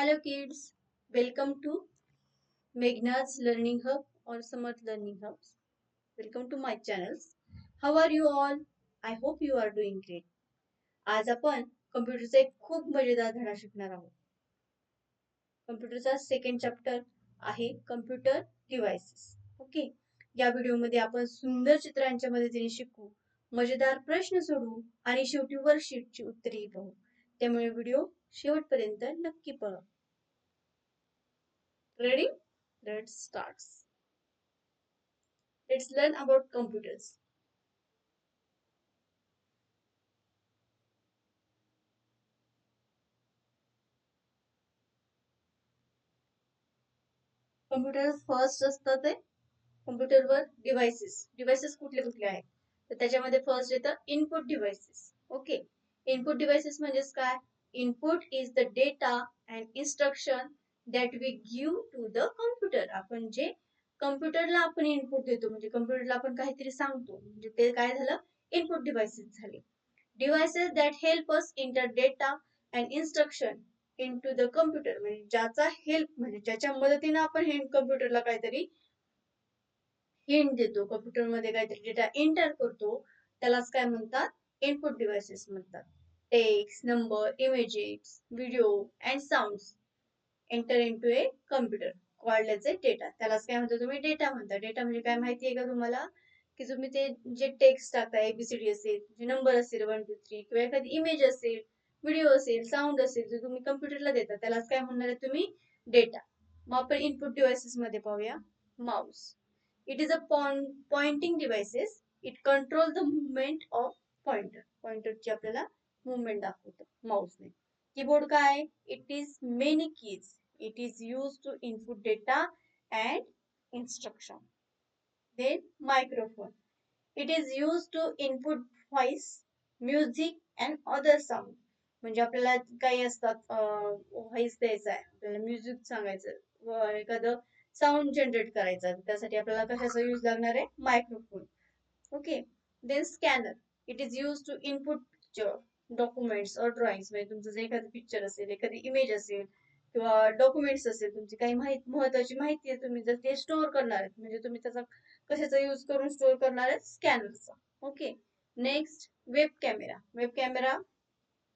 Hello kids, welcome to Meghna's Learning Hub or Samarth Learning Hubs. Welcome to my channels. How are you all? I hope you are doing great. आज आपण कम्प्युटरचा एक खूप मजेदार धडा शिकणार आहोत. कम्प्युटरचा सेकंड चॅप्टर आहे कम्प्युटर डिव्हाइसेस. ओके. या व्हिडिओमध्ये आपण सुंदर चित्रांच्या मदतीने शिकू, मजेदार प्रश्न सोडवू आणि शेवटी वर्कशीटची उत्तरे पाहू. त्यामुळे व्हिडिओ शेवटपर्यंत नक्की पहा. Ready? Let's start. Let's learn about computers. Computer first असतं ते कम्प्युटरवर डिव्हाइसेस कुठले कुठले आहेत तर त्याच्यामध्ये फर्स्ट येतं input devices. Okay. Input devices म्हणजेच काय? Input is the data and instruction that we give to the computer. आपण जे कम्प्युटरला आपण इनपुट देतो म्हणजे कम्प्युटरला आपण काहीतरी सांगतो म्हणजे ते काय झालं? इनपुट डिव्हाइसेस झाले. Devices that help us inter data and instruction into the computer म्हणजे ज्याचा हेल्प म्हणजे ज्याच्या मदतीने आपण हे कम्प्युटरला काहीतरी हिंट देतो, कम्प्युटरमध्ये काहीतरी डेटा एंटर करतो, त्यालाच काय म्हणतात? इनपुट डिव्हाइसेस म्हणतात. Text, number, images, video and sounds enter into A computer called as a data. त्यालाच काय म्हणतो? तुम्ही डेटा म्हणता. डेटा म्हणजे काय माहिती आहे का तुम्हाला? की तुम्ही ते जे टेक्स्ट टाकताय एबीसीडी असेल, जे नंबर असेल 1 2 3 किंवा एखादी इमेज असेल, व्हिडिओ असेल, साऊंड असेल जे तुम्ही कम्प्युटरला देता त्यालाच काय म्हणणार आहे तुम्ही? डेटा. मग आपण इनपुट डिव्हाइसेस मध्ये पाहूया. Mouse. It is a pointing devices. It control the movement of pointer. पॉइंटरची आपल्याला मुवमेंट दाखवतो माउसने. कीबोर्ड काय? It is many keys. It is used to input data and instruction. Then microphone. It is used to input voice, music and other sound. म्हणजे आपल्याला काही असतात voice द्यायचा आहे, आपल्याला म्युझिक सांगायचं, एखादं साऊंड जनरेट करायचं त्यासाठी आपल्याला कशाचा यूज लागणार आहे? Microphone. Okay. Then scanner. It is use to input picture, documents और ड्रॉइंग्स. म्हणजे तुमचं जे एखादं पिक्चर असेल, एखादी इमेज असेल किंवा डॉक्युमेंट्स असेल, तुमची काही महत्वाची माहिती आहे, तुम्ही जर ते स्टोअर करणार आहेत म्हणजे तुम्ही त्याचा कशाचा यूज करून स्टोअर करणार आहेत? स्कॅनरचा. Okay. Next web camera. Web camera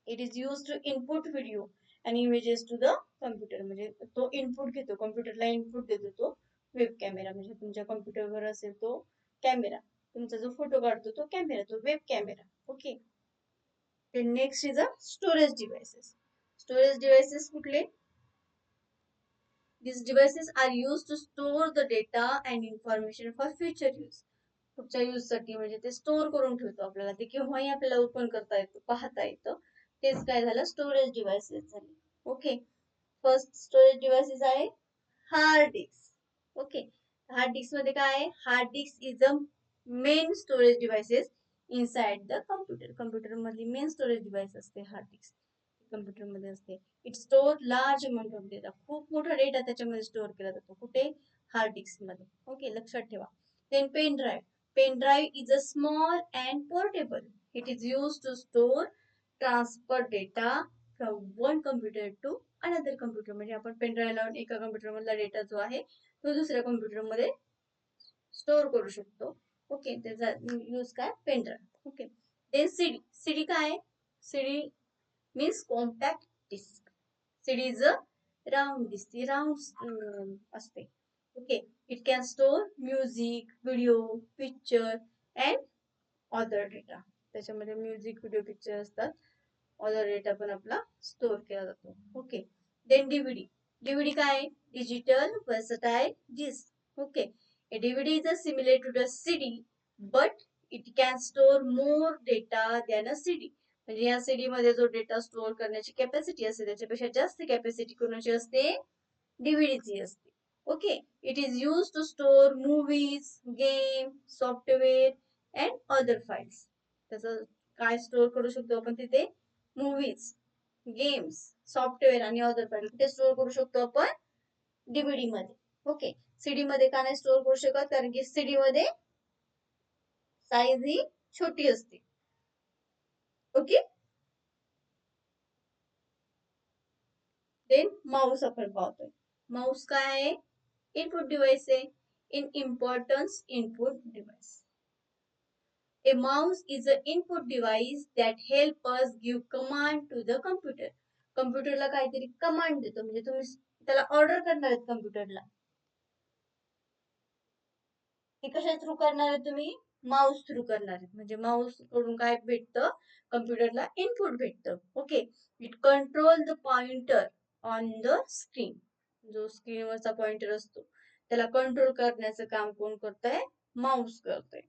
it is use to input video आणि इमेजेस टू द कम्प्युटर. म्हणजे तो इनपुट घेतो, कम्प्युटरला इनपुट देतो तो वेब कॅमेरा. म्हणजे तुमच्या कम्प्युटरवर असेल तो कॅमेरा, तुमचा जो फोटो काढतो तो कॅमेरा, तो web camera. Okay. Next is a storage devices. Storage devices कुठले? These devices are used to store the data and information for future use. पुढच्या यूज साठी म्हणजे ते स्टोअर करून ठेवतो आपल्याला, ते केव्हाही आपल्याला ओपन करता येतं, पाहता येतं. तेच काय झालं? स्टोरेज डिव्हाइसेस झाले. ओके. फर्स्ट स्टोरेज डिव्हाइसेस आहे hard disk. Okay. Hard disk मध्ये काय आहे? Hard disk is a main storage devices inside the computer. Computer मधली मेन स्टोरेज डिव्हाइस असते हार्ड डिस्क. कम्प्युटर मध्ये असते. It store large amount of data. खूप मोठा डेटा त्याच्यामध्ये स्टोअर केला जातो. कुठे? हार्ड डिस्क मध्ये. ओके. लक्षात ठेवा. Then pen drive. Pen drive is a small and portable. It is use to store transfer data from one computer to another computer. म्हणजे आपण पेन ड्राईव्ह लावून एका कम्प्युटर मधला डेटा जो आहे तो दुसऱ्या कम्प्युटर मध्ये स्टोअर करू शकतो. ओके. त्याचा यूज काय? Pen drive. Okay. Then CD. CD काय? CD means compact disk. CD is a round disk. ती round असते. Okay. It can store music, video, picture and other data. त्याच्यामध्ये म्युझिक, व्हिडिओ, पिक्चर असतात. Other data पण आपला store केला जातो. Okay. Then DVD. DVD काय? Digital versatile disc. Okay. A DVD is a similar to the CD, but it can store more data than a CD. म्हणजे या CD मध्ये जो डेटा स्टोअर करण्याची कॅपॅसिटी असते त्याच्यापेक्षा जास्त कॅपॅसिटी कोणाची असते? डीव्हीडीची असते. Okay. It is use to store movies, game, software and other files. त्याचं काय स्टोअर करू शकतो आपण तिथे? मूवीज, गेम्स, सॉफ्टवेअर आणि अदर फाईल कुठे स्टोअर करू शकतो आपण? डीव्हीडी मध्ये. ओके. सीडी मध्ये का नाही स्टोअर करू शकत? कारण की सीडी मध्ये साईज ही छोटी असते. ओके. देन माऊस आपण पाहतोय. माऊस काय आहे? इनपुट डिव्हाइस आहे. In importance input device. A mouse is an input device that help us give command to the computer. कम्प्युटरला काहीतरी कमांड देतो, म्हणजे तुम्ही त्याला ऑर्डर करणार आहेत कम्प्युटरला. हे कशा थ्रू करणार आहे तुम्ही? माऊस थ्रू करणार आहे. म्हणजे माऊस कडून काय भेटतं? कम्प्युटरला इनपुट भेटतं. Okay. It control the pointer on the screen. जो स्क्रीनवरचा पॉइंटर असतो त्याला कंट्रोल करण्याचं काम कोण करतंय? माऊस करतोय.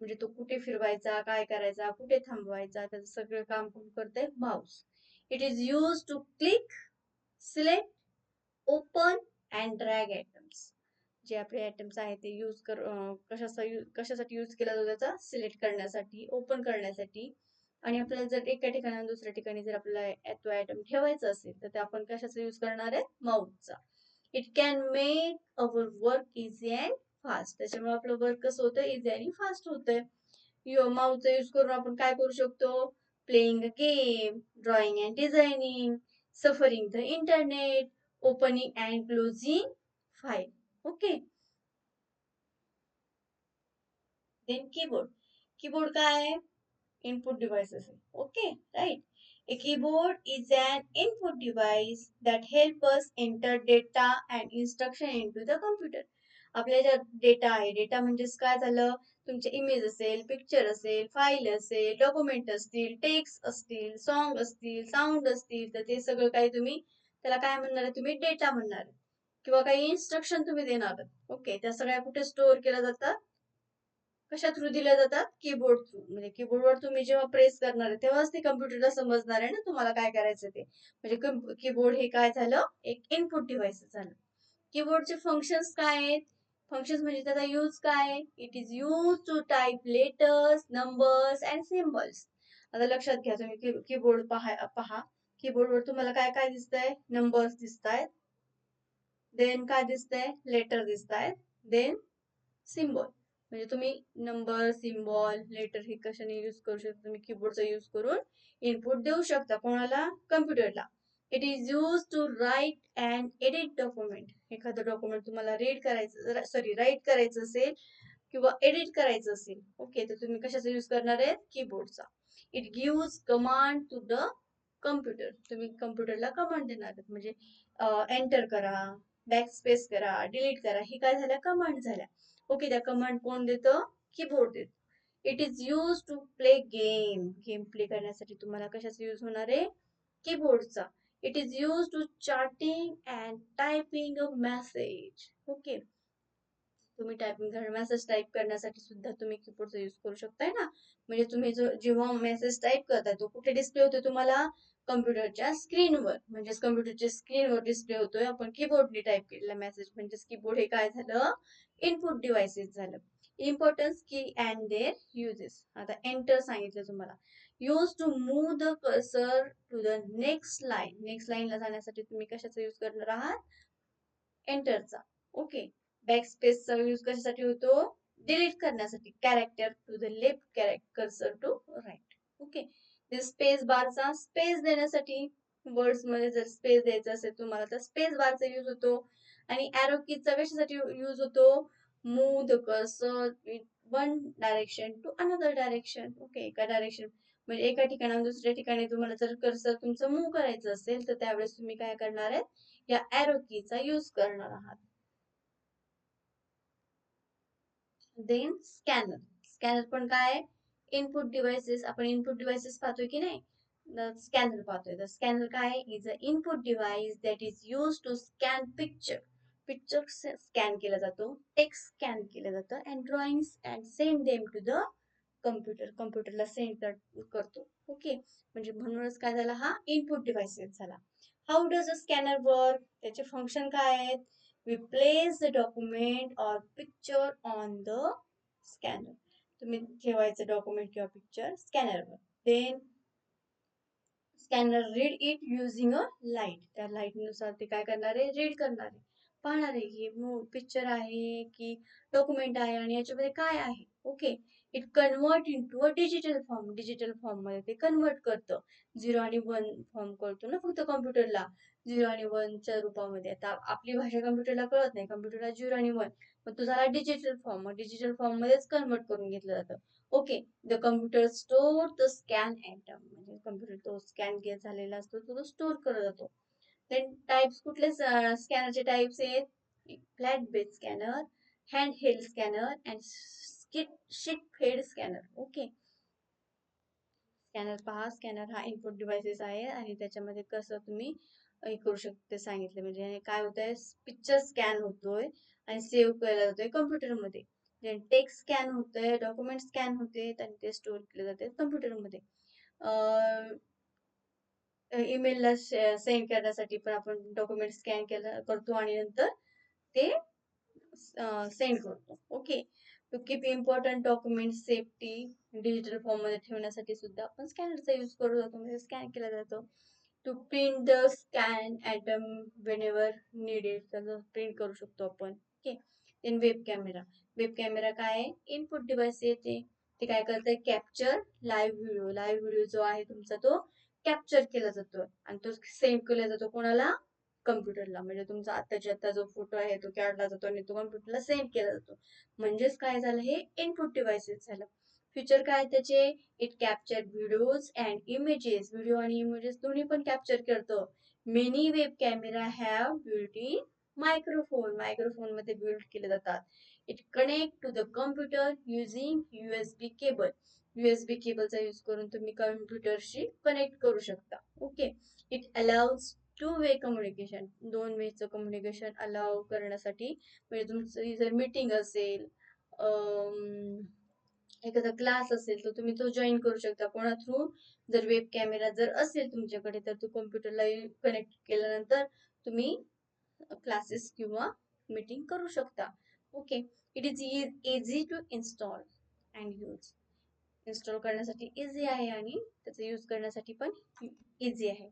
म्हणजे तो कुठे फिरवायचा, काय करायचा, कुठे थांबवायचा, त्याचं सगळं काम कोण करतंय? Mouse. It is use to click, select, open and drag items. जे आपले आयटम्स आहेत ते कशासाठी यूज केला जातो? त्याचा सिलेक्ट करण्यासाठी, ओपन करण्यासाठी. आणि आपल्याला जर एका ठिकाणी दुसऱ्या ठिकाणी जर आपल्याला तो आयटम ठेवायचा असेल तर ते आपण कशाचा यूज करणार आहे? माऊसचा. It can make our work easy and fast. त्याच्यामुळे आपलं वर्क कसं होतं? इझी आणि फास्ट होतंय. माऊसचा यूज करून आपण काय करू शकतो? Playing a game, drawing and designing, suffering the internet, opening and closing file. Okay. Then keyboard. Keyboard काय आहे? Input devices. Okay, right. A keyboard is an input device that help us enter data and instruction into the computer. आपल्या ज्या data आहे, data म्हणजेच काय झालं? तुमचे image असेल, पिक्चर असेल, फाईल असेल, डॉक्युमेंट असतील, टेक्स्ट असतील, सॉन्ग असतील, साऊंड असतील, तर ते सगळं काही तुम्ही त्याला काय म्हणणार आहे? तुम्ही डेटा म्हणणार आहे. किंवा काही इन्स्ट्रक्शन तुम्ही देणार आहात. ओके, त्या सगळ्या कुठे स्टोअर केल्या जातात? कशा थ्रू दिल्या जातात? Keyboard through. म्हणजे कीबोर्डवर तुम्ही जेव्हा प्रेस करणार आहे तेव्हाच ते कम्प्युटरला समजणार आहे ना तुम्हाला काय करायचं ते. म्हणजे कीबोर्ड हे काय झालं? एक इनपुट डिव्हाइस झालं. कीबोर्डचे फंक्शन्स काय आहेत? फंक्शन्स म्हणजे त्याचा यूज काय? It is use to type letters, numbers and symbols. आता लक्षात घ्या, तुम्ही कीबोर्ड पहा. कीबोर्डवर तुम्हाला काय काय दिसतंय? नंबर्स दिसतायत. देन काय दिसतंय? लेटर दिसतायत. Then symbol. म्हणजे तुम्ही नंबर, सिम्बॉल, लेटर हे कशाने यूज करू शकता? तुम्ही कीबोर्डचा यूज करून इनपुट देऊ शकता. कोणाला? कम्प्युटरला. It is use to write and edit document. एखादं डॉक्युमेंट तुम्हाला राईट करायचं असेल किंवा एडिट करायचं असेल, ओके, तर तुम्ही कशाचा यूज करणार आहे? कीबोर्डचा. It gives command to the computer. तुम्ही कम्प्युटरला कमांड देणार आहेत. म्हणजे एंटर करा, बॅक स्पेस करा, डिलीट करा, ही काय झाल्या? कमांड झाल्या. ओके, त्या कमांड कोण देतं? कीबोर्ड देतं. It is use to play game. Game play करण्यासाठी तुम्हाला कशाचा यूज होणार आहे? कीबोर्डचा. It is use to chatting and typing a message. Okay, तुम्ही मेसेज टाईप करण्यासाठी सुद्धा तुम्ही कीबोर्डचा यूज करू शकताय ना. म्हणजे तुम्ही जेव्हा मेसेज टाईप करताय तो कुठे डिस्प्ले होतो तुम्हाला? कम्प्युटरच्या स्क्रीनवर. म्हणजेच कम्प्युटरच्या स्क्रीनवर डिस्प्ले होतोय आपण कीबोर्डने टाईप केलेला मेसेज. म्हणजेच कीबोर्ड हे काय झालं? इनपुट डिव्हाइसेस झालं. Importance key and their uses. आता एंटर सांगितलं तुम्हाला. Use to move the cursor to the next line. Next लाईनला जाण्यासाठी तुम्ही कशाचा यूज करणार आहात? एंटरचा. ओके. बॅक स्पेसचा यूज कशासाठी होतो? डिलीट करण्यासाठी. Character to the left, cursor to right. Okay. Space बारचा स्पेस देण्यासाठी. वर्ड्स मध्ये जर स्पेस द्यायचा असेल तुम्हाला तर स्पेस बारचा यूज होतो. आणि एरो कीचा कशासाठी यूज होतो? Move the cursor in one direction to another direction. Okay, एका डायरेक्शन म्हणजे एका ठिकाणाहून दुसऱ्या ठिकाणी तुम्हाला जर कर्सर तुमचं मूव्ह करायचं असेल तर त्यावेळेस तुम्ही काय करणार आहे? या एरो कीचा यूज करणार आहात. Then scanner. स्कॅनर पण काय? Input devices. आपण इनपुट डिव्हाइसेस पाहतोय की नाही? स्कॅनर पाहतोय. तर स्कॅनर काय? Is a input device that is use to scan picture. Picture scan केला जातो, टेक्स्ट स्कॅन केलं जातं, and drawings and send them to the computer. कम्प्युटरला सेंड करतो. ओके, म्हणजे म्हणूनच काय झाला? हा इनपुट डिव्हाइसेस झाला. How does a scanner work? त्याचे फंक्शन काय आहेत? We place the document or picture on the scanner. तुम्ही ठेवायचं डॉक्युमेंट किंवा पिक्चर स्कॅनरवर. Then scanner read it using a light. त्या लाईटनुसार ते काय करणार आहे? रीड करणार आहे, पाहणार आहे की पिक्चर आहे की डॉक्युमेंट आहे आणि याच्यामध्ये काय आहे. Okay. It convert into a digital form. Digital form मध्ये ते कन्वर्ट करतं. 0 आणि 1 फॉर्म करतो ना फक्त कम्प्युटरला. 0 आणि 1च्या रूपामध्ये. आता आपली भाषा कम्प्युटरला कळत नाही, कम्प्युटरला 0 आणि 1, पण तो झाला डिजिटल फॉर्म, मग डिजिटल फॉर्म मध्येच कन्वर्ट करून घेतलं जातं. Okay, the computer store the scan item, म्हणजे कम्प्युटर तो स्कॅन झालेला असतो तो स्टोर करत जातो. देन टाइप्स कुठले स्कॅनरचे टाइप्स आहेत? Flat base scanner, hand held scanner and sheet फेड स्कॅनर. ओके, स्कॅनर पहा, स्कॅनर हा इनपुट डिव्हाइसेस आहे आणि त्याच्यामध्ये कसं तुम्ही हे करू शकते सांगितलं. म्हणजे काय होतंय, पिक्चर स्कॅन होतोय आणि सेव्ह केला जातोय कम्प्युटरमध्ये. टेक्स्ट स्कॅन होतंय, डॉक्युमेंट स्कॅन होते आणि ते स्टोअर केले जाते कम्प्युटरमध्ये. ईमेलला सेंड करण्यासाठी पण आपण डॉक्युमेंट स्कॅन करतो आणि नंतर ते सेंड करतो. Okay, to keep important document safety digital form मध्ये ठेवण्यासाठी सुद्धा आपण स्कॅनरचा यूज करू जातो, म्हणजे स्कॅन केला जातो. To print the scan item whenever needed, त्याचं प्रिंट करू शकतो आपण. Okay, then web camera. Web camera काय आहे? इनपुट डिव्हाइस येते, ते काय करतंय? Capture live video. Live video जो आहे तुमचा तो कॅप्चर केला जातो आणि तो सेंड केला जातो कोणाला? कम्प्युटरला. म्हणजे तुमचा आताच्या आता जो फोटो आहे तो काढला जातो आणि तो कम्प्युटरला सेंड केला जातो. म्हणजेच काय झालं? हे इनपुट डिव्हाइसेस झालं. फीचर काय त्याचे? It capture videos and images. Video आणि इमेजेस दोन्ही पण कॅप्चर करतो. Many web camera have built in microphone. Microphone मध्ये बिल्ड केले जातात. It connect to the computer using USB cable. USB केबलचा यूज करून तुम्ही कम्प्युटरशी कनेक्ट करू शकता. Okay, it allows two way communication. दोन वेचं कम्युनिकेशन अलाउ करण्यासाठी, म्हणजे तुमचं जर मीटिंग असेल, एखादा क्लास असेल तर तुम्ही तो जॉईन करू शकता कोणा थ्रू? जर वेब कॅमेरा जर असेल तुमच्याकडे तर तो कम्प्युटरला कनेक्ट केल्यानंतर तुम्ही क्लासेस किंवा मीटिंग करू शकता. Okay, it is easy to install and use. Install करण्यासाठी इझी आहे आणि त्याचा यूज करण्यासाठी पण इझी आहे.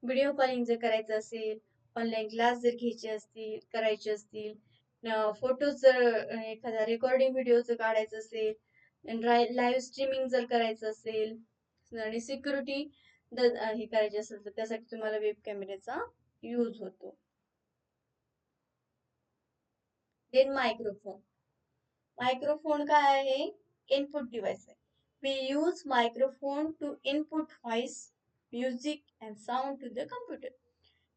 व्हिडिओ कॉलिंग जर करायचं असेल, ऑनलाईन क्लास जर घ्यायचे असतील, करायचे असतील, फोटो जर एखादा रेकॉर्डिंग व्हिडिओ जर काढायचं असेल, लाईव्ह स्ट्रीमिंग जर करायचं असेल आणि सिक्युरिटी हे करायचे असेल तर त्यासाठी तुम्हाला वेब कॅमेऱ्याचा यूज होतो. Then microphone. मायक्रोफोन काय आहे? इनपुट डिव्हाइस आहे. We use microphone to input voice, music and sound to the computer.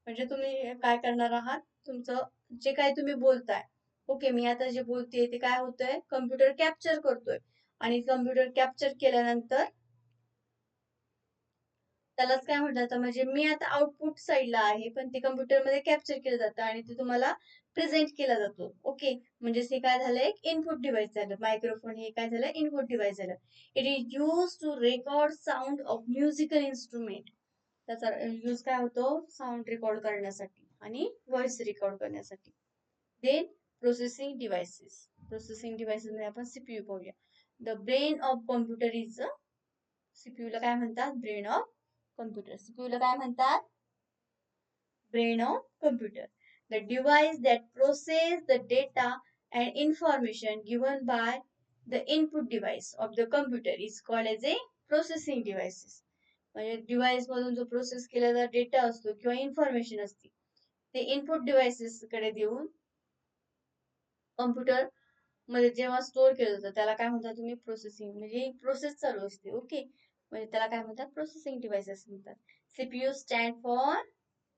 म्हणजे तुम्ही काय करणार आहात? तुमचं जे काही तुम्ही बोलताय, ओके, मी आता जे बोलतेय ते काय होतंय? कम्प्युटर कॅप्चर करतोय आणि कम्प्युटर कॅप्चर केल्यानंतर त्यालाच काय म्हणतात? म्हणजे मी आता आउटपुट साईडला आहे पण ते कम्प्युटरमध्ये कॅप्चर केलं जातं आणि ते तुम्हाला प्रेझेंट केला जातो. ओके, म्हणजे हे काय झालं? एक इनपुट डिव्हाइस झालं. मायक्रोफोन हे काय झालं? इनपुट डिव्हाइस झालं. It is use to record sound of musical instrument. त्याचा यूज काय होतो? साऊंड रेकॉर्ड करण्यासाठी आणि व्हॉइस रेकॉर्ड करण्यासाठी. Then processing devices. Processing devices मध्ये आपण सीपीयू पाहूया. The brain of computer is CPU ला काय म्हणतात? Brain of computer. सीपीयू ला काय म्हणतात? Brain of computer. The device that process the data and information given bye the input device of the computer is called as a processing devices. म्हणजे device मधून जो process केलेला data असतो किंवा information असते ते इनपुट डिव्हाइसेस कडे देऊन कम्प्युटर मध्ये जेव्हा स्टोअर केलं जातं त्याला काय म्हणतात तुम्ही? प्रोसेसिंग. म्हणजे प्रोसेस चालू असते. ओके, म्हणजे त्याला काय म्हणतात? प्रोसेसिंग डिव्हाइसेस म्हणतात. CPU stand for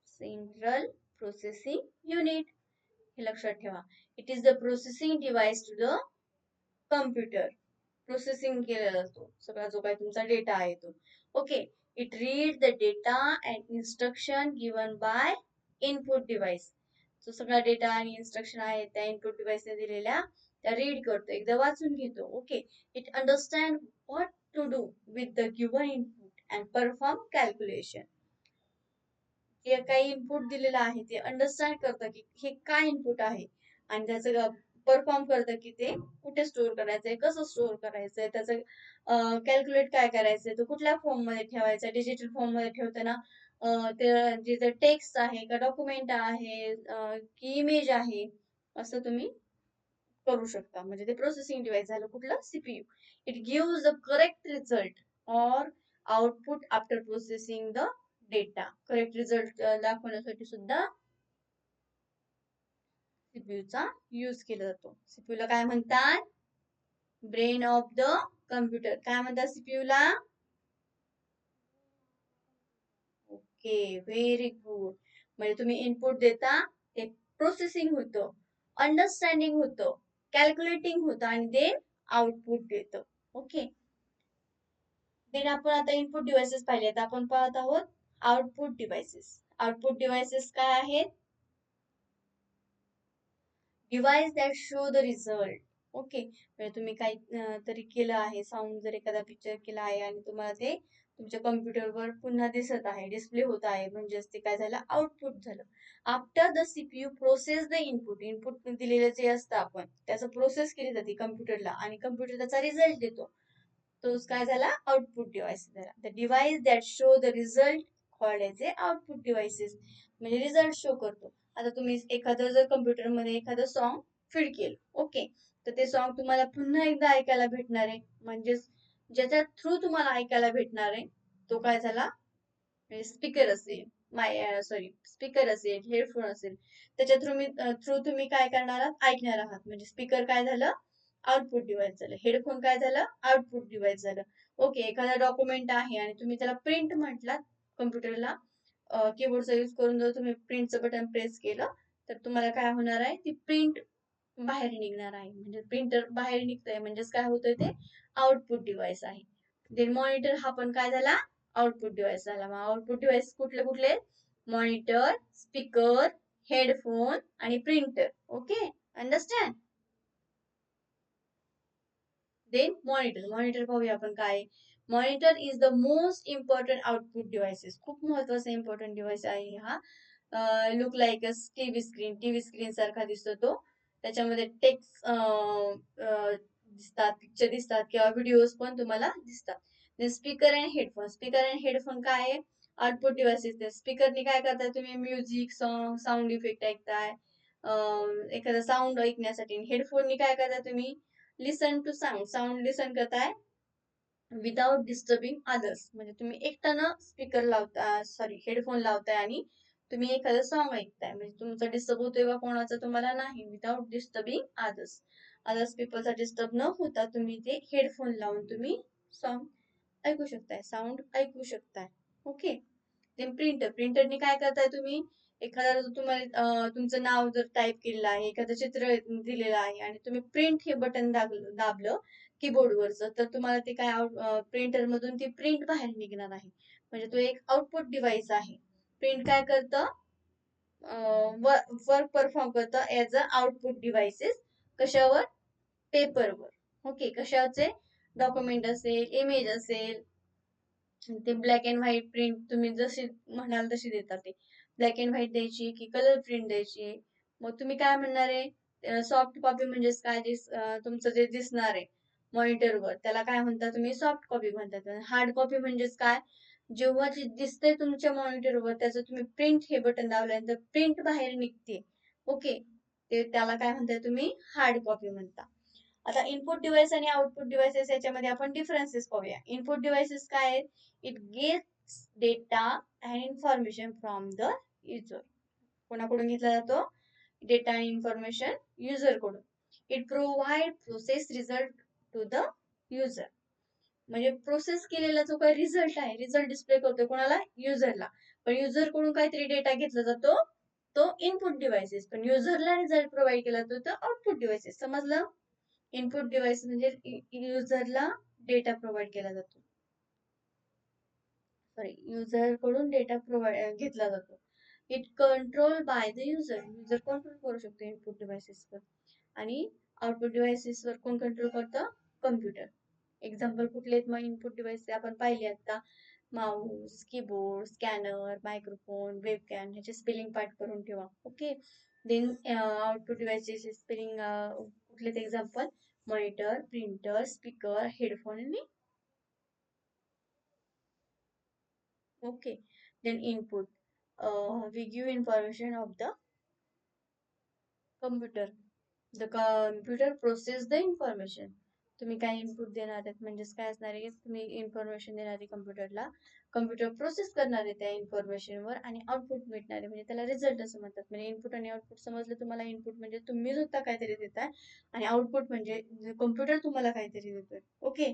central processing unit. हे लक्षात ठेवा. It is the processing device to the computer. प्रोसेसिंग केला जातो सगळा जो काही तुमचा डेटा आहे तो. Okay, it read the data and instruction given by input device. जो सगळा डेटा आणि इन्स्ट्रक्शन आहे त्या इनपुट डिव्हाइसने दिलेल्या त्या रीड करतो, एकदा वाचून घेतो. Okay, it understand what to do with the given input and perform calculation. जे काही इनपुट दिलेलं आहे ते अंडरस्टँड करतं की हे काय इनपुट आहे आणि त्याचं परफॉर्म करतं की ते कुठे स्टोअर करायचंय, कसं स्टोअर करायचंय, त्याचं कॅल्क्युलेट काय करायचंय, तो कुठल्या फॉर्म मध्ये ठेवायचा. डिजिटल फॉर्म मध्ये ठेवताना ते जे टेक्स्ट आहे का डॉक्युमेंट आहे की इमेज आहे असं तुम्ही करू शकता. म्हणजे ते प्रोसेसिंग डिव्हाइस झालं कुठलं? CPU. It gives the correct result or output after processing the data. Correct result दाखवण्यासाठी सुद्धा सीपीयूचा यूज केला जातो. सीपीयूला काय म्हणतात? Brain of the computer. काय म्हणतात सीपीयूला? Okay, very good. म्हणजे तुम्ही इनपुट देता, ते प्रोसेसिंग होतं, अंडरस्टँडिंग होतं, कॅल्क्युलेटिंग होतं आणि देन आउटपुट देतं. ओके. देन आपण आता इनपुट डिव्हाइसेस पाहिले. आता आपण पाहत आहोत आउटपुट डिव्हाइसेस. आउटपुट डिव्हाइसेस काय आहेत? Device that show the result. Okay, म्हणजे तुम्ही काही तरी केलं आहे, साऊंड जर एखादा पिक्चर केला आहे आणि तुम्हाला ते तुमच्या कम्प्युटरवर पुन्हा दिसत आहे, डिस्प्ले होत आहे, म्हणजेच ते काय झालं? आउटपुट झालं. After the CPU process the input. Input दिलेलं जे असतं आपण त्याचं प्रोसेस केली जाते कम्प्युटरला आणि कम्प्युटर त्याचा रिझल्ट देतो. तोच काय झाला? आउटपुट डिव्हाइस झाला. The device that show the result called as a output devices. म्हणजे रिझल्ट शो करतो. आता तुम्ही एखादं जर कम्प्युटरमध्ये एखादं सॉन्ग फीड केलं, ओके, तर ते सॉन्ग तुम्हाला पुन्हा एकदा ऐकायला भेटणार आहे. म्हणजेच ज्याच्या थ्रू तुम्हाला ऐकायला भेटणार आहे तो काय झाला? स्पीकर असेल, स्पीकर असेल, हेडफोन असेल, त्याच्या थ्रू तुम्ही काय करणार आहात? ऐकणार आहात. म्हणजे स्पीकर काय झालं? आउटपुट डिव्हाइस झालं. हेडफोन काय झालं? आउटपुट डिव्हाइस झालं. ओके, एखादा डॉक्युमेंट आहे आणि तुम्ही त्याला प्रिंट म्हटलात कम्प्युटरला, कीबोर्डचा यूज करून जर तुम्ही प्रिंटचं बटन प्रेस केलं तर तुम्हाला काय होणार आहे? ती प्रिंट बाहेर निघणार आहे. म्हणजे प्रिंटर बाहेर निघतंय म्हणजेच काय होतंय? ते आउटपुट डिव्हाइस आहे. देन मॉनिटर हा पण काय झाला? आउटपुट डिव्हाइस झाला. मग आउटपुट डिव्हाइस कुठले कुठले? मॉनिटर, स्पीकर, हेडफोन आणि printer. Okay, understand? Then monitor. Monitor पाहूया आपण काय. Monitor is the most important output devices. खूप महत्वाचा इम्पॉर्टंट डिव्हाइस आहे हा. Look like a TV screen सारखा दिसतो तो. त्याच्यामध्ये टेक्स्ट दिसतात, पिक्चर दिसतात किंवा व्हिडिओज पण तुम्हाला दिसतात. Speaker and headphone. Speaker and headphone काय आहे? Output devices. स्पीकरने काय करताय तुम्ही? म्युझिक, सॉन्ग, साऊंड इफेक्ट ऐकताय, एखादा साऊंड ऐकण्यासाठी. हेडफोननी काय करताय तुम्ही? लिसन टू साऊंड. साऊंड लिसन करताय विदाउट डिस्टर्बिंग अदर्स. म्हणजे तुम्ही एकट्यानं स्पीकर लावता, सॉरी, हेडफोन लावताय आणि तुम्ही एखादं सॉन्ग ऐकताय. म्हणजे तुमचा डिस्टर्ब होतोय का कोणाचा? तुम्हाला नाही. Without disturbing others. अदर्स पीपलचा डिस्टर्ब न होता तुम्ही ते हेडफोन लावून तुम्ही सॉन्ग ऐकू शकताय, साऊंड ऐकू शकताय. ओके. प्रिंटर. प्रिंटरने काय करताय तुम्ही? एखादा तुम्हाला तुमचं नाव जर टाईप केलेलं आहे, एखादं चित्र दिलेलं आहे आणि तुम्ही प्रिंट हे बटन दाबलं कीबोर्डवरचं, तर तुम्हाला ते काय प्रिंटर मधून ती प्रिंट बाहेर निघणार आहे. म्हणजे तो एक आउटपुट डिव्हाइस आहे. प्रिंट काय करतं? वर्क परफॉर्म करतं ऍज अ आउटपुट डिव्हाइसेस. कशावर? पेपरवर. ओके, कशाचे? डॉक्युमेंट असेल, इमेज असेल, ते ब्लॅक अँड व्हाईट प्रिंट तुम्ही जशी म्हणाल तशी देतात. ते ब्लॅक अँड व्हाईट द्यायची की कलर प्रिंट द्यायची? मग तुम्ही काय म्हणणार आहे? सॉफ्ट कॉपी म्हणजेच काय? तुमचं जे दिसणार आहे मॉनिटरवर त्याला काय म्हणता तुम्ही? सॉफ्ट कॉपी म्हणतात. हार्ड कॉपी म्हणजेच काय? जेव्हा जे दिसतंय तुमच्या मॉनिटरवर त्याचं तुम्ही प्रिंट हे बटन दाबल्यानंतर प्रिंट बाहेर निघते. ओके, ते त्याला काय म्हणताय तुम्ही? हार्ड कॉपी म्हणता. आता इनपुट डिव्हाइस आणि आउटपुट डिव्हाइसेस याच्यामध्ये आपण डिफरन्सेस पाहूया. इनपुट डिव्हाइसेस काय आहेत? It gets data and information from the user. कोणाकडून घेतला जातो? डेटा आणि इन्फॉर्मेशन युजर कडून. It provide process result to the user. म्हणजे प्रोसेस केलेला जो काही रिझल्ट आहे, रिझल्ट डिस्प्ले करतो कोणाला? युजरला. पण युजर कडून काहीतरी डेटा घेतला जातो, तो इनपुट डिव्हाइसेस. पण युजरला रिझल्ट प्रोव्हाइड केला जातो तो आउटपुट डिव्हाइसेस. समजलं? इनपुट डिव्हाइस म्हणजे युजरला डेटा प्रोव्हाइड केला जातो, सॉरी, युजर कडून डेटा प्रोव्हाइड घेतला जातो. It control by the user. User control करू शकतो इनपुट डिव्हाइसेसवर. आणि आउटपुट डिव्हाइसेसवर कोण कंट्रोल करतं? कम्प्युटर. एक्झाम्पल कुठले आहेत मग इनपुट डिव्हाइस? आपण पाहिले आता. Mouse, keyboard, scanner, microphone, webcam. ह्याचे स्पेलिंग पाठ करून ठेवा. Okay. Then output devices spelling कुठले ते example? Monitor, printer, speaker, headphone आणि okay. Then input. We give information of the computer. The computer process the information. तुम्ही काय इनपुट देणार आहेत, म्हणजेच काय असणार आहे, तुम्ही इन्फॉर्मेशन देणार आहे कम्प्युटरला, कम्प्युटर प्रोसेस करणार आहे त्या इन्फॉर्मेशनवर आणि आउटपुट मिळणार आहे, म्हणजे त्याला रिझल्ट असं म्हणतात. म्हणजे इनपुट आणि आउटपुट समजलं तुम्हाला. इनपुट म्हणजे तुम्ही सुद्धा काहीतरी देताय आणि आउटपुट म्हणजे कम्प्युटर तुम्हाला काहीतरी देतोय. ओके.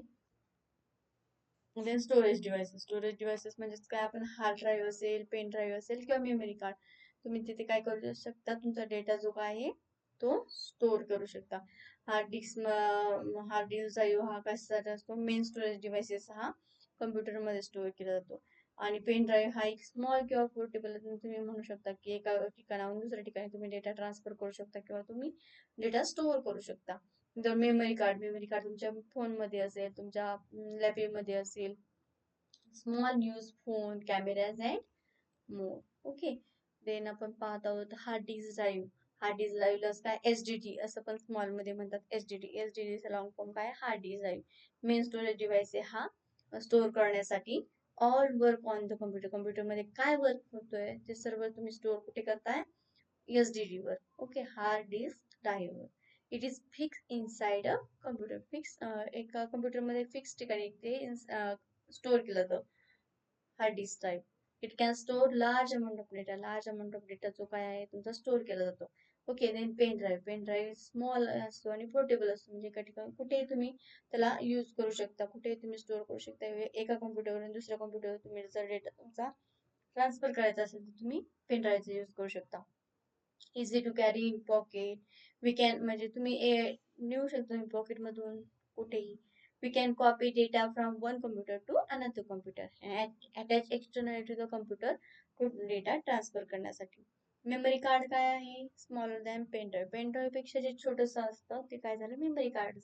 देन स्टोरेज डिव्हाइसेस म्हणजे काय, आपण हार्ड ड्राईव्ह असेल, पेन ड्राईव्ह असेल किंवा मेमरी कार्ड, तुम्ही तिथे काय करू शकता, तुमचा डेटा जो काय आहे तो स्टोअर करू शकता. हार्ड डिस्क ड्राईव्ह हा कशासाठी असतो, मेन स्टोरेज डिव्हाइसेस हा कम्प्युटरमध्ये स्टोअर केला जातो. आणि पेन ड्राईव्ह हा एक स्मॉल किंवा पोर्टेबल, तुम्ही म्हणू शकता की एका ठिकाणाहून दुसऱ्या ठिकाणी तुम्ही डेटा ट्रान्सफर करू शकता किंवा तुम्ही डेटा स्टोअर करू शकता. जर मेमरी कार्ड तुमच्या फोनमध्ये असेल, तुमच्या लॅपटॉपमध्ये असेल, small use phone cameras and more. Okay. Then आपण पाहत आहोत हार्ड डिस्क ड्राईव्ह काय एसडीडी असं पण स्मॉल मध्ये म्हणतात. एसडीडी लॉंग फॉर्म काय, hard disk drive main storage device आहे हा स्टोअर करण्यासाठी. ऑल वर्क ऑन द कम्प्युटरमध्ये काय वर्क होतोय ते सर्व तुम्ही स्टोअर कुठे करताय, एसडीडी वर. ओके. हार्ड डिस्क ड्राईव्ह वर. It is fix inside a computer. एका कम्प्युटरमध्ये फिक्स ठिकाणी ते स्टोअर केलं जातं hard disk drive. It can store large amount of data जो काय आहे तुमचा स्टोअर केला जातो. Okay. Then pen drive small असतो आणि पोर्टेबल असतो, म्हणजे एका ठिकाणी कुठेही तुम्ही त्याला यूज करू शकता, कुठेही तुम्ही स्टोअर करू शकता. एका कम्प्युटरवरून दुसऱ्या कम्प्युटरवर तुम्ही जर डेटा तुमचा ट्रान्सफर करायचा असेल तर तुम्ही पेन ड्राईव्हचा यूज करू शकता. Easy to carry in pocket. We can म्हणजे तुम्ही नेऊ शकता तुम्ही पॉकेट मधून कुठेही. We can copy data from one computer to another computer attach external to the computer to data transfer करण्यासाठी. मेमरी कार्ड काय आहे, smaller than pen drive. Pen drive पेक्षा जे छोटस असतं ते काय झालं, मेमरी कार्ड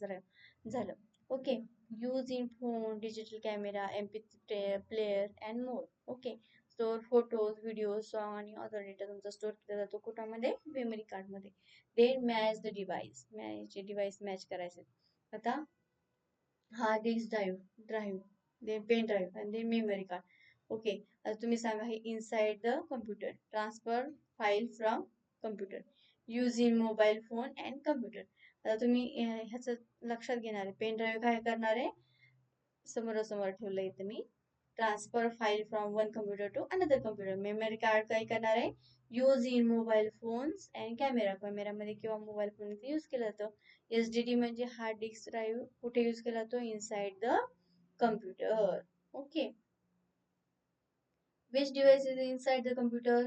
झालं. Okay. Use in phone, digital camera, MP player and more. Okay. Store photos, video, song आणि अदर डेटा तुमचा स्टोअर केला जातो कुठामध्ये, मेमरी कार्डमध्ये. Then match the device match करायचे. आता hard disk drive, then pen drive आणि देन मेमरी कार्ड. ओके. आता तुम्ही सांगा, हे inside the computer, transfer file from computer, use in mobile phone and computer. आता तुम्ही ह्याचं लक्षात घेणार आहे, पेन ड्राईव्ह काय करणार आहे, समोरासमोर ठेवलं इथे मी. Transfer file from one computer to another computer. Memory card काय करणार आहे, use in mobile phones and कॅमेरामध्ये किंवा मोबाईल फोन यूज केलं जातं. एसडीडी म्हणजे हार्ड डिस्क ड्राईव्ह कुठे यूज केला जातो, inside the computer. Okay. Which device is inside the computer,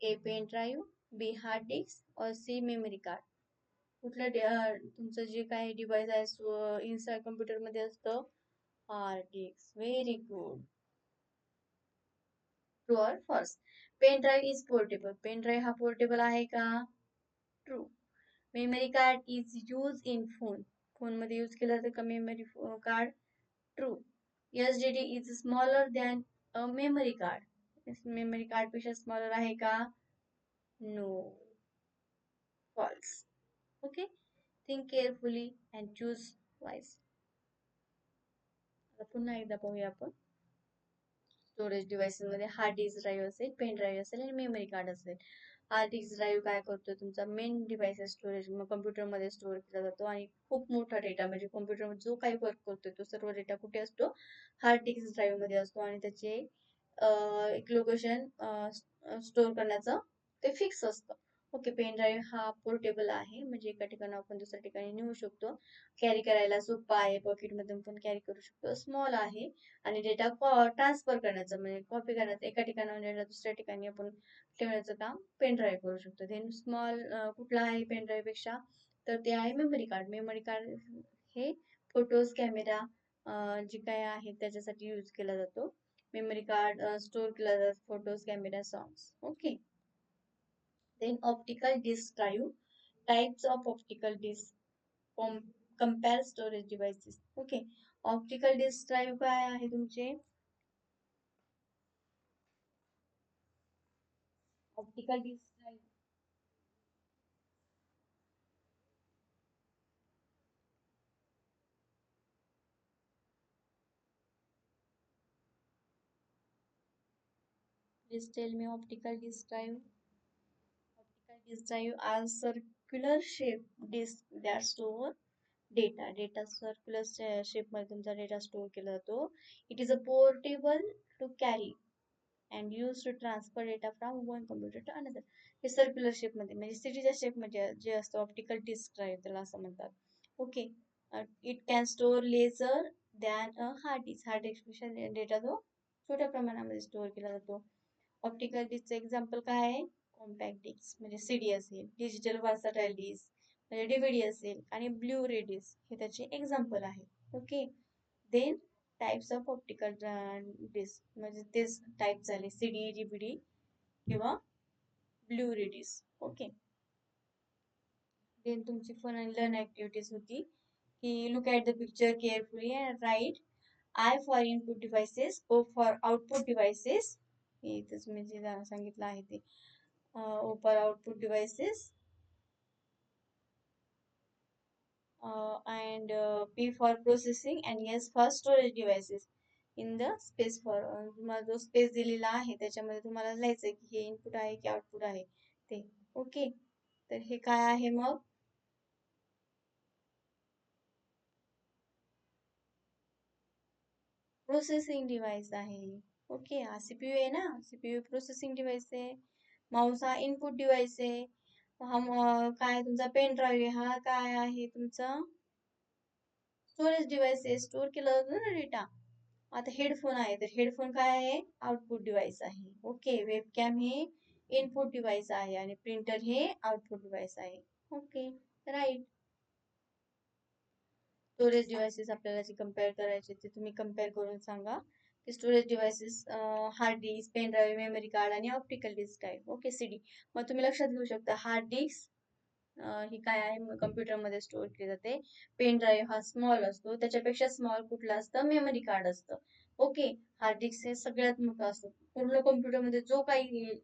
A pen drive, B hard disk और सी मेमरी कार्ड. तुमचं जे काही डिव्हाइस आहे इनसाइड कम्प्युटर मध्ये असतं, hard disk. Very good. True और false. Pen drive is portable. Pen drive हा portable आहे का, true. Memory card is use in phone. Phone मध्ये यूज केला जातं का memory card, true. SDD is smaller than a memory card. Memory card पेक्षा smaller आहे का, no, false. Okay. Think carefully and choose wise. पुन्हा एकदा पाहूया आपण. स्टोरेज डिव्हाइसेस मध्ये हार्ड डिस्क ड्राईव्ह असेल, पेन ड्राईव्ह असेल आणि मेमरी कार्ड असेल. हार्ड डिस्क ड्राईव्ह काय करतो, तुमचा मेन डिव्हाइस स्टोरेज कम्प्युटरमध्ये स्टोअर केला जातो आणि खूप मोठा डेटा म्हणजे कम्प्युटरमध्ये जो काही वर्क करतोय तो सर्व डेटा कुठे असतो, हार्ड डिस्क ड्राईव्ह मध्ये असतो आणि त्याचे एक लोकेशन स्टोअर करण्याचं ते फिक्स असतं. ओके. पेन ड्राईव्ह हा पोर्टेबल आहे, म्हणजे एका ठिकाणी आपण दुसऱ्या ठिकाणी नेऊ शकतो, कॅरी करायला सोपा आहे, पॉकेटमधून पण कॅरी करू शकतो, स्मॉल आहे आणि डेटा ट्रान्सफर करण्याचं म्हणजे कॉपी करण्याचं एका ठिकाणाहून डेटा दुसऱ्या ठिकाणी आपण ठेवण्याचं काम पेन ड्राईव्ह करू शकतो. देन स्मॉल कुठला आहे पेन ड्राईव्ह पेक्षा, तर ते आहे मेमरी कार्ड. मेमरी कार्ड हे फोटोज, कॅमेरा जे काय आहे त्याच्यासाठी यूज केला जातो. मेमरी कार्ड स्टोअर केला जातो photos, camera, songs. Okay. Then optical disc drive, types of optical disc, compare storage devices. Okay. Optical disc drive काय आहे तुमचे, optical disc drive please tell me. Optical disc drive are circular shaped discs that store data circular shape मध्ये तुमचा data store केला जातो. It is a portable to carry and use to transfer data from one computer to another. हे circular shape मध्ये म्हणजे सिटीच्या shape मध्ये जे असतं ऑप्टिकल डिस्क ड्राईव्ह त्याला असं म्हणतात. Okay. It can store lesser than a hard disk. Hard डिस्कपेक्षा डेटा तो छोट्या प्रमाणामध्ये स्टोअर केला जातो. ऑप्टिकल डिस्कचं एक्झाम्पल काय आहे? कॉम्पॅक्ट डिस्क म्हणजे सीडी असेल, डिजिटल वर्सटाईल डिस्क म्हणजे डीव्हीडी असेल आणि ब्लू रे डिस्क हे त्याचे एक्झाम्पल आहे. Okay. Then types of optical disc म्हणजे तेच टाइप झाले सीडी, डीव्हीडी किंवा blu ray disc. Okay. Then तुमची फन अँड लर्न ऍक्टिव्हिटीज होती की look at the picture carefully and write I for input devices, O for output devices. हे इथेच मी जे सांगितलं आहे ते O for output devices and P for processing and S for storage devices. In the space for तुम्हाला जो space दिलेला आहे त्याच्यामध्ये तुम्हाला लिहायचं आहे की हे इनपुट आहे की आउटपुट आहे ते. ओके. तर हे काय आहे मग? प्रोसेसिंग डिव्हाइस आहे. ओके. हा सीपीयू आहे ना, सीपीयू प्रोसेसिंग डिव्हाइस आहे. माऊस हा इनपुट डिव्हाइस आहे. हा काय तुमचा पेन ड्राईव्ह आहे, हा काय आहे तुमचा स्टोरेज डिव्हाइस आहे. स्टोअर केला जातो ना डेटा. आता हेडफोन आहे तर हेडफोन काय आहे? आउटपुट डिव्हाइस आहे. ओके. वेबकॅम हे इनपुट डिव्हाइस आहे आणि प्रिंटर हे आउटपुट डिव्हाइस आहे. ओके. राईट. स्टोरेज डिव्हाइसेस आपल्याला जे कम्पेअर करायचे ते तुम्ही कम्पेअर करून सांगा की storage devices hard disk, pen drive, memory card आणि ऑप्टिकल डिस्क आहे. ओके. सीडी. मग तुम्ही लक्षात घेऊ शकता हार्ड डिस्क ही काय आहे कम्प्युटरमध्ये स्टोअर केली जाते. पेन ड्राईव्ह हा स्मॉल असतो, त्याच्यापेक्षा स्मॉल कुठला असतं? मेमरी कार्ड असतं. ओके. हार्ड डिस्क हे सगळ्यात मोठं असतं. पूर्ण कम्प्युटरमध्ये जो काही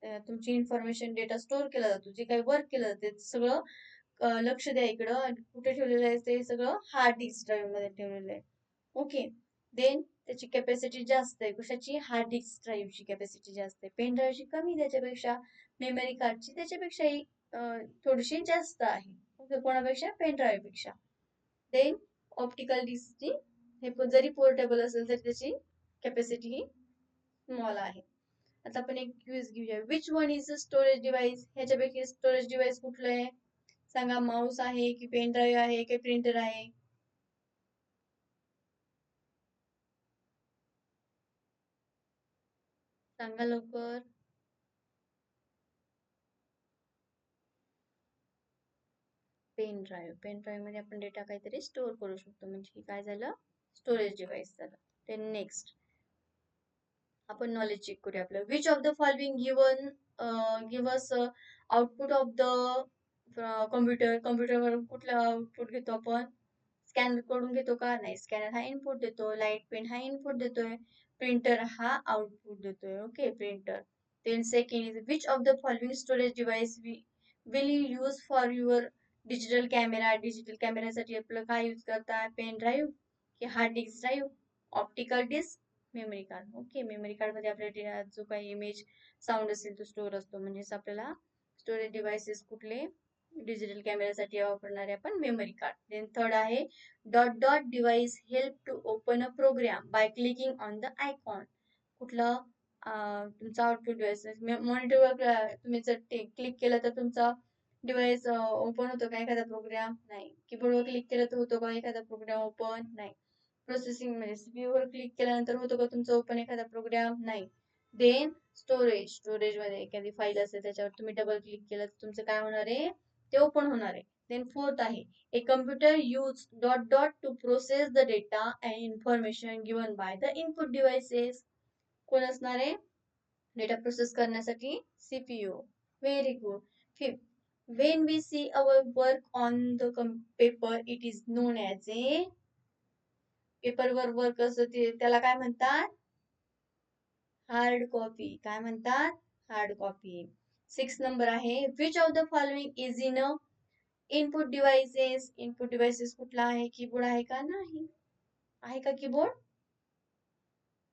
तुमची इन्फॉर्मेशन डेटा स्टोअर केला जातो, जे काही वर्क केलं जाते सगळं लक्ष द्या इकडं कुठे ठेवलेलं आहे ते सगळं हार्ड डिस्क ड्राईव्ह मध्ये ठेवलेलं आहे. ओके. देन त्याची कॅपॅसिटी जास्त आहे. कशाची? हार्ड डिस्क ड्राईव्हची कॅपॅसिटी जास्त आहे. पेन ड्राईव्हची कमी त्याच्यापेक्षा, मेमरी कार्डची त्याच्यापेक्षाही थोडीशी जास्त आहे. ओके. कोणापेक्षा? पेन ड्राईव्ह पेक्षा. देन ऑप्टिकल डिस्कची हे जरी पोर्टेबल असेल तरी त्याची कॅपॅसिटी ही स्मॉल आहे. आता आपण एक क्विज घेऊया. Which one is a storage device? ह्याच्यापैकी स्टोरेज डिव्हाइस कुठलं आहे? सांगा. माऊस आहे की पेन ड्राईव्ह आहे की प्रिंटर आहे? सांगा लवकर. Pen drive. पेन ड्राईव्ह मध्ये आपण डेटा काहीतरी स्टोअर करू शकतो म्हणजे हे काय झालं? स्टोरेज डिव्हाइस झालं. देन नेक्स्ट आपण नॉलेज चेक करूया आपलं. Which of the following give us output of the computer. कम्प्युटरवर कुठला आउटपुट घेतो आपण? स्कॅनर कडून घेतो का? नाही. स्कॅनर हा इनपुट देतो. लाईट पेन हा इनपुट देतोय. प्रिंटर हा आउटपुट देतोय. Okay. Printer. Then second is which of the following storage device will you use for your digital camera. Digital कॅमेरासाठी आपलं काय यूज करता? पेन ड्राईव्ह की hard disk drive, optical disk, memory card. Okay. Memory card मध्ये आपल्या जो काही image sound असेल तो स्टोअर असतो. म्हणजेच आपल्याला स्टोरेज डिव्हाइसेस कुठले? डिजिटल कॅमेरासाठी वापरणारे आपण मेमरी कार्ड. देन थर्ड आहे dot dot device help to open a program by clicking on the icon. कुठलं? तुमचा आउटपुट डिव्हाइस. मॉनिटरवर तुम्ही जर क्लिक केलं तर तुमचा डिव्हाइस ओपन होतो का एखादा प्रोग्राम? नाही. कीबोर्डवर क्लिक केलं तर होतो का एखादा प्रोग्राम ओपन? नाही. प्रोसेसिंग म्हणजे सीपीयू वर क्लिक केल्यानंतर होतो का तुमचं ओपन एखादा प्रोग्राम? नाही. Then storage. स्टोरेज मध्ये एखादी फाईल असेल त्याच्यावर तुम्ही डबल क्लिक केलं तर तुमचं काय होणार आहे? ते ओपन होणार आहे. देन फोर्थ आहे A computer use dot dot to process the data and information given by the input devices. कोण असणार आहे? डेटा प्रोसेस करण्यासाठी CPU. Very good. Fifth when we see our work on the paper it is known as a पेपरवर work असतं ते त्याला काय म्हणतात? Hard copy. काय म्हणतात? Hard copy. 6 नंबर आहे which of the following is in a input devices. Input devices कुठला आहे? कीबोर्ड आहे का? नाही. आहे का कीबोर्ड?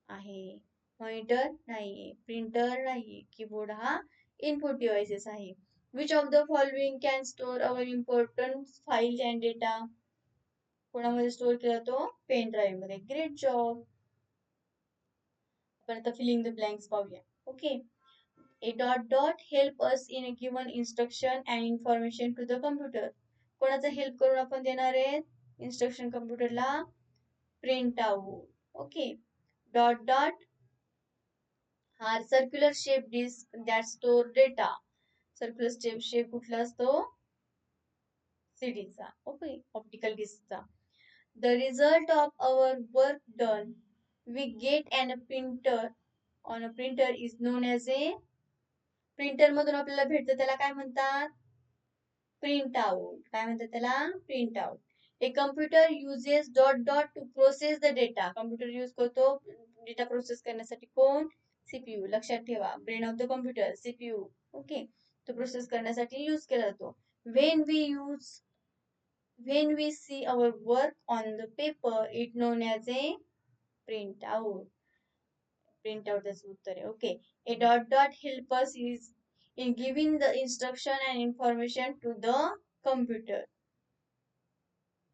आहे. मॉनिटर नाही. प्रिंटर नाही. कीबोर्ड हा इनपुट डिव्हाइसेस आहे. Which of the following can store our important files and data. कोणामध्ये स्टोअर केला जातो? पेन ड्राईव्ह मध्ये. Great job. आपण आता फिलिंग द ब्लँक्स पाहूया. Okay. A dot dot help us in a given instruction and information to the computer. कोणाचा help करून आपण देणार आहे? इन्स्ट्रक्शन कम्प्युटरला print out. Okay. Dot dot are circular shape disk that store data. Circular shape कुठला असतो? सीडीचा. Okay. Optical डिस्कचा. The result of our work done, we get an printer on a printer is known as a printer मधून आपल्याला भेटतं त्याला काय म्हणतात? Print out. काय म्हणतात त्याला? Print out. A computer uses dot dot to process the data. Computer use करतो डेटा प्रोसेस करण्यासाठी. कोण? सीपीयू. लक्षात ठेवा, brain of the computer CPU. Okay. तो प्रोसेस करण्यासाठी यूज केला जातो. When we see our work on the paper, it known as a print out. Print out त्याचं उत्तर आहे. Okay. A dot dot help us is in giving the instruction and information to the computer.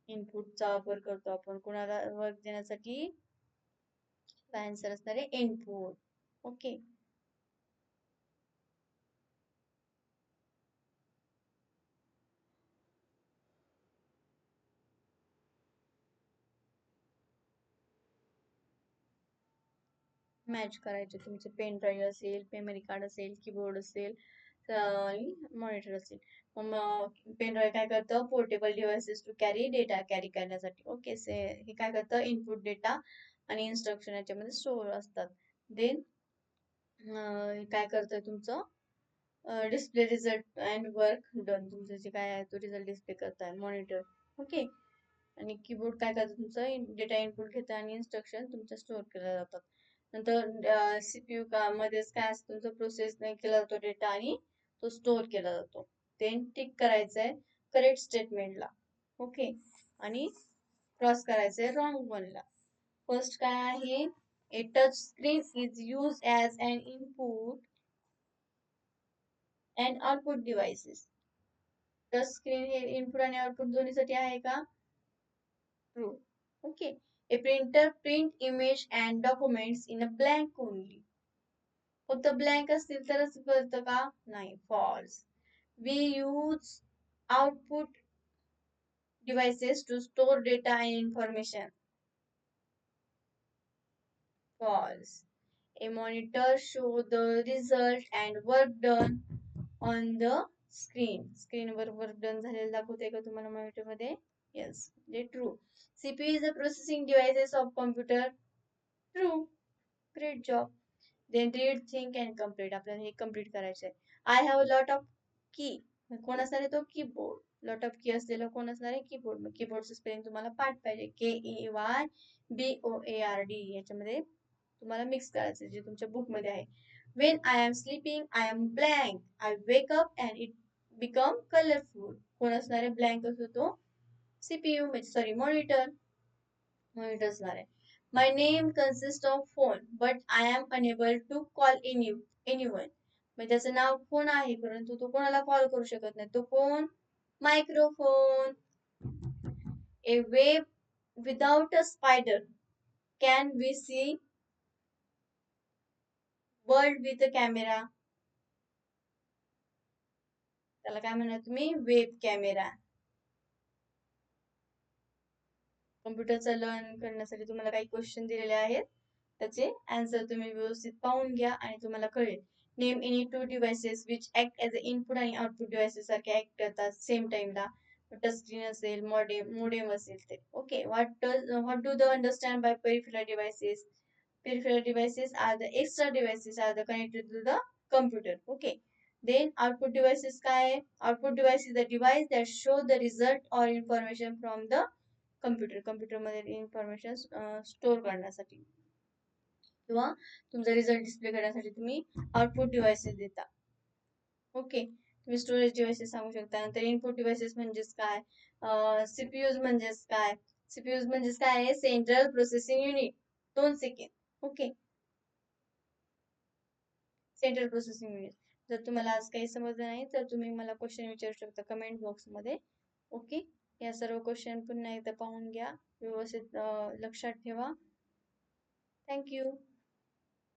इनपुटचा वापर करतो आपण कोणाला work देण्यासाठी? Answer असणार आहे इनपुट. ओके. मॅच करायचे तुमचे पेन ड्राईव्ह असेल, मेमरी कार्ड असेल, कीबोर्ड असेल आणि मॉनिटर असेल. पेन ड्राईव्ह काय करतं? Portable devices to carry data carry करण्यासाठी. ओके. हे काय करतं? इनपुट डेटा आणि इन्स्ट्रक्शन याच्यामध्ये स्टोअर असतात. देन काय करतंय तुमचं? Display result and work done. तुमचं जे काय आहे तो रिझल्ट डिस्प्ले करताय. मॉनिटर. ओके. आणि कीबोर्ड काय करतं? तुमचं डेटा इनपुट घेतं आणि इन्स्ट्रक्शन तुमच्या स्टोअर केल्या जातात. नंतर सीपीयू मध्येच काय असतं? तुमचं प्रोसेस केला जातो डेटा आणि तो स्टोअर केला जातो. देन टिक करायचंय करेक्ट स्टेटमेंटला. ओके. आणि क्रॉस करायचंय रॉंग वनला. फर्स्ट काय आहे? A touch screen is use as an input and output devices. Touch screen हे इनपुट आणि आउटपुट दोन्हीसाठी आहे का? True. Okay. A printer print image and documents in a blank only. फक्त ब्लँक असतील तरच करतं का? नाही. False. We use output devices to store data and information. False. A monitor show the result and work done on the screen. स्क्रीनवर work done झालेलं दाखवते का तुम्हाला मॉनिटर मध्ये? Yes. They true. CPU is the processing devices of computer. True. Great job. Then read, think and complete. आपल्याला हे complete करायचं आहे. I have a lot of key. कोण असणार आहे तो? कीबोर्ड. लॉट ऑफ की असलेलं कोण असणार आहे? कीबोर्ड. मग कीबोर्डचं स्पेलिंग तुम्हाला पाठ पाहिजे. KEYBOARD याच्यामध्ये तुम्हाला मिक्स करायचं जे तुमच्या बुक मध्ये आहे. When I am sleeping, I am blank. I wake up and it become colorful. कोण असणार आहे? ब्लँक असतो तो सीपीयू म्हणजे सॉरी मॉनिटर. मॉनिटर असणार आहे. My name consists of phone, but I am unable to call anyone. म्हणजे त्याचं नाव फोन आहे परंतु तो कोणाला कॉल करू शकत नाही. तो कोण? Microphone. A web without a spider. Can we see world with a camera? त्याला काय म्हणा तुम्ही? Web camera. कम्प्युटरचा लर्न करण्यासाठी तुम्हाला काही क्वेश्चन दिलेले आहेत. त्याचे आन्सर तुम्ही व्यवस्थित पाहून घ्या आणि तुम्हाला कळेल. Name any two devices which act as a input आणि आउटपुट डिव्हाइसेस सारखे ऍक्ट करतात सेम टाइमला. टच स्क्रीन असेल, मोडेम असेल ते. Okay. What do the understand by peripheral devices? Peripheral devices are the extra devices are the connected to the computer. Okay. Then output devices काय आहे? Output device is the device that show the result or information from the computer. Computer मध्ये information store करण्यासाठी किंवा तुमचा result display करण्यासाठी तुम्ही output devices देता. Okay. तुम्ही स्टोरेज डिव्हाइसेस सांगू शकता. नंतर इनपुट डिव्हाइसेस म्हणजेच काय? सीपीयूज म्हणजेच काय? सीपीयूज म्हणजेच काय आहे? Central processing unit. 2 second. Okay. Central processing unit. जर तुम्हाला आज काही समजलं नाही तर तुम्ही मला क्वेश्चन विचारू शकता कमेंट बॉक्स मध्ये. ओके. या सर्व क्वेश्चन पुन्हा एकदा पाहून घ्या, व्यवस्थित लक्षात ठेवा. थँक्यू.